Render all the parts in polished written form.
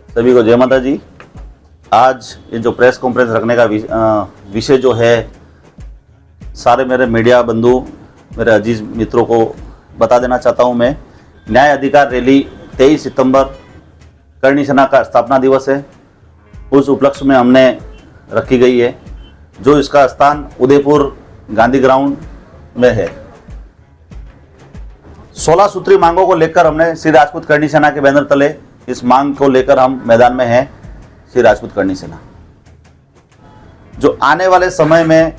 सभी को जय माता जी। आज ये जो प्रेस कॉन्फ्रेंस रखने का विषय जो है, सारे मेरे मीडिया बंधु, मेरे अजीज मित्रों को बता देना चाहता हूँ। मैं न्याय अधिकार रैली 23 सितंबर करणी सेना का स्थापना दिवस है, उस उपलक्ष्य में हमने रखी गई है। जो इसका स्थान उदयपुर गांधी ग्राउंड में है। 16 सूत्री मांगों को लेकर हमने श्री राजपूत करणी सेना के बैनर तले इस मांग को लेकर हम मैदान में हैं। श्री राजपूत करणी सेना जो आने वाले समय में,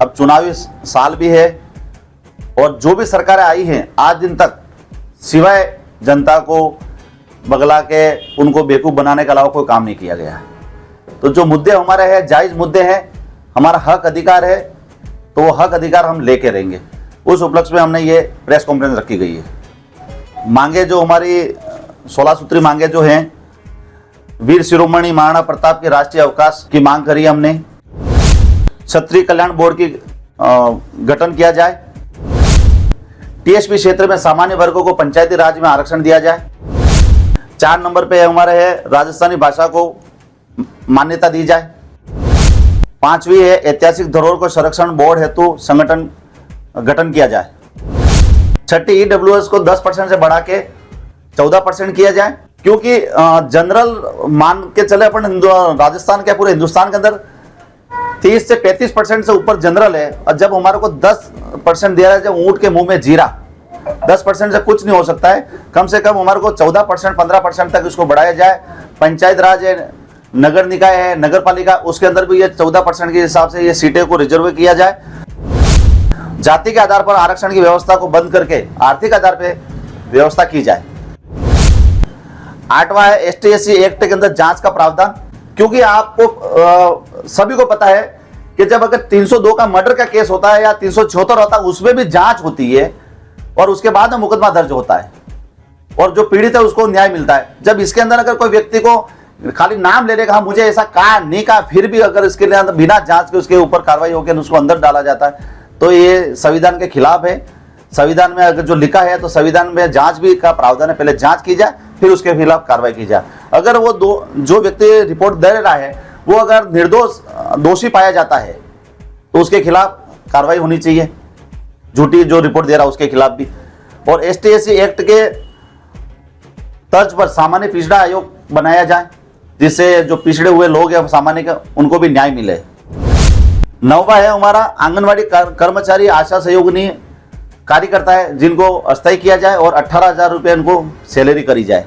अब चुनावी साल भी है और जो भी सरकारें आई हैं आज दिन तक, सिवाय जनता को बगला के उनको बेवकूफ बनाने के अलावा कोई काम नहीं किया गया है। तो जो मुद्दे हमारे हैं, जायज मुद्दे हैं, हमारा हक अधिकार है, तो वो हक अधिकार हम लेके रहेंगे। उस उपलक्ष्य में हमने ये प्रेस कॉन्फ्रेंस रखी गई है। मांगे जो हमारी 16 सूत्री मांगे जो हैं, वीर शिरोमणि महाराणा प्रताप के राष्ट्रीय अवकाश की मांग करी हमने। क्षत्रिय कल्याण बोर्ड की गठन किया जाए। टीएसपी क्षेत्र में सामान्य वर्गों को पंचायती राज में आरक्षण दिया जाए। 4 नंबर पे हमारे है राजस्थानी भाषा को मान्यता दी जाए। 5वीं है ऐतिहासिक धरोहर को संरक्षण बोर्ड हेतु संगठन गठन किया जाए। 6ठी ईडब्ल्यूएस को 10% से बढ़ा के 14% किया जाए, क्योंकि जनरल मान के चले अपन राजस्थान के पूरे हिंदुस्तान के अंदर 30 से 35% से ऊपर जनरल है, और जब हमारे को 10% दिया है, जब ऊंट के मुंह में जीरा, 10% से कुछ नहीं हो सकता है। कम से कम हमारे को 14% 15% तक इसको बढ़ाया जाए। पंचायत राज है, नगर निकाय है, नगर पालिका, उसके अंदर भी ये 14% के हिसाब से ये सीटें को रिजर्व किया जाए। जाति के आधार पर आरक्षण की व्यवस्था को बंद करके आर्थिक आधार पर व्यवस्था की जाए। 8वां है एसटी/एससी एक्ट के अंदर जांच का प्रावधान, क्योंकि आपको सभी को पता है कि जब अगर 302 का मर्डर का केस होता है या 376 होता है, उसमें भी जांच होती है और उसके बाद में मुकदमा दर्ज होता है और जो पीड़ित है उसको न्याय मिलता है। जब इसके अंदर अगर कोई व्यक्ति को खाली नाम लेने का, मुझे ऐसा कहा नहीं कहा, फिर भी अगर इसके लिए बिना जांच के उसके ऊपर कार्रवाई होकर उसको अंदर डाला जाता है, तो ये संविधान के खिलाफ है। संविधान में अगर जो लिखा है तो संविधान में जांच भी का प्रावधान है, पहले जांच की जाए फिर उसके खिलाफ कार्रवाई की जाए। अगर वो जो व्यक्ति रिपोर्ट दे रहा है वो अगर निर्दोष दोषी पाया जाता है तो उसके खिलाफ कार्रवाई होनी चाहिए, झूठी जो रिपोर्ट दे रहा है उसके खिलाफ भी। और एसटी/एससी एक्ट के तर्ज पर सामान्य पिछड़ा आयोग बनाया जाए, जिससे जो पिछड़े हुए लोग हैं सामान्य के, उनको भी न्याय मिले। 9वां है हमारा आंगनवाड़ी कर्मचारी, आशा सहयोगिनी कार्यकर्ता है, जिनको अस्थायी किया जाए और 18,000 रुपये उनको सैलरी करी जाए।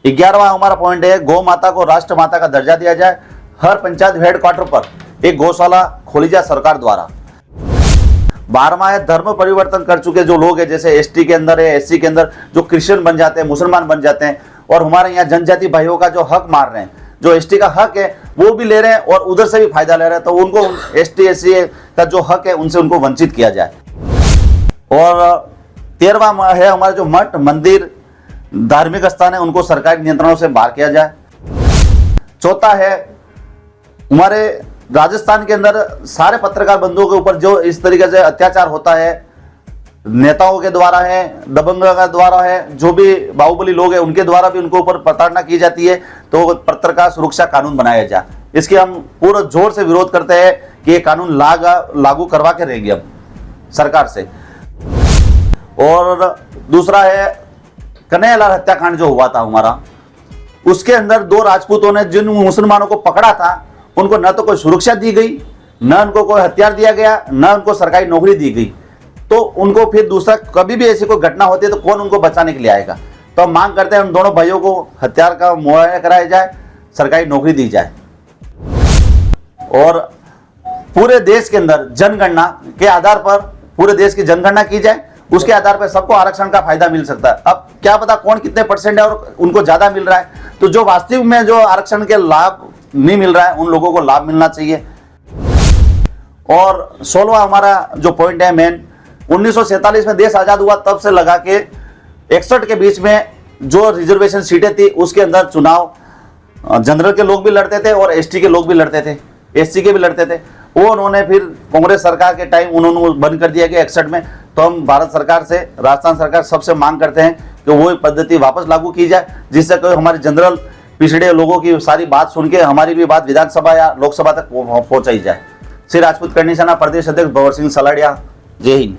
11वां हमारा पॉइंट है गौ माता को राष्ट्र माता का दर्जा दिया जाए। हर पंचायत हेडक्वार्टर पर एक गौशाला खोली जाए सरकार द्वारा। 12वां है धर्म परिवर्तन कर चुके जो लोग हैं, जैसे एसटी के अंदर है, एससी के अंदर जो क्रिश्चियन बन जाते हैं, मुसलमान बन जाते हैं, और हमारे यहाँ जनजाति भाइयों का जो हक मार रहे हैं, जो एसटी का हक है वो भी ले रहे हैं और उधर से भी फायदा ले रहे हैं, तो उनको एसटी/एससी का जो हक है उनसे उनको वंचित किया जाए। और 13वां है हमारे जो मठ मंदिर धार्मिक स्थान है, उनको सरकारी नियंत्रणों से बाहर किया जाए। 4था है हमारे राजस्थान के अंदर सारे पत्रकार बंधुओं के ऊपर जो इस तरीके से अत्याचार होता है, नेताओं के द्वारा है, दबंग के द्वारा है, जो भी बाहुबली लोग हैं उनके द्वारा भी उनको ऊपर प्रताड़ना की जाती है, तो पत्रकार सुरक्षा कानून बनाया जाए। इसके हम पूरा जोर से विरोध करते हैं कि ये कानून लागू करवा के रहेंगे अब सरकार से। और दूसरा है कन्हैयालाल हत्याकांड जो हुआ था हमारा, उसके अंदर 2 राजपूतों ने जिन मुसलमानों को पकड़ा था उनको न तो कोई सुरक्षा दी गई, न उनको कोई हथियार दिया गया, न उनको सरकारी नौकरी दी गई। तो उनको फिर दूसरा कभी भी ऐसी कोई घटना होती है तो कौन उनको बचाने के लिए आएगा। तो हम मांग करते हैं उन दोनों भाइयों को हथियार का मुहैया कराया जाए, सरकारी नौकरी दी जाए और पूरे देश के अंदर जनगणना के आधार पर पूरे देश की जनगणना की जाए, उसके आधार पर सबको आरक्षण का फायदा मिल सकता है। अब क्या पता कौन कितने परसेंट है और उनको ज्यादा मिल रहा है, तो जो वास्तविक में जो आरक्षण के लाभ नहीं मिल रहा है उन लोगों को लाभ मिलना चाहिए। और 16वां हमारा जो पॉइंट है मेन, 1947 में देश आजाद हुआ तब से लगा के 61 के बीच में जो रिजर्वेशन सीटें थी उसके अंदर चुनाव जनरल के लोग भी लड़ते थे और एसटी के लोग भी लड़ते थे, एससी के भी लड़ते थे। वो उन्होंने फिर कांग्रेस सरकार के टाइम उन्होंने बंद कर दिया कि 61 में। तो हम भारत सरकार से, राजस्थान सरकार सबसे मांग करते हैं कि वो पद्धति वापस लागू की जाए, जिससे कोई हमारे जनरल पिछड़े लोगों की सारी बात सुन के हमारी भी बात विधानसभा या लोकसभा तक पहुंचाई जाए। श्री राजपूत करनी सेना प्रदेश अध्यक्ष भंवर सिंह सलाड़िया। जय हिंद।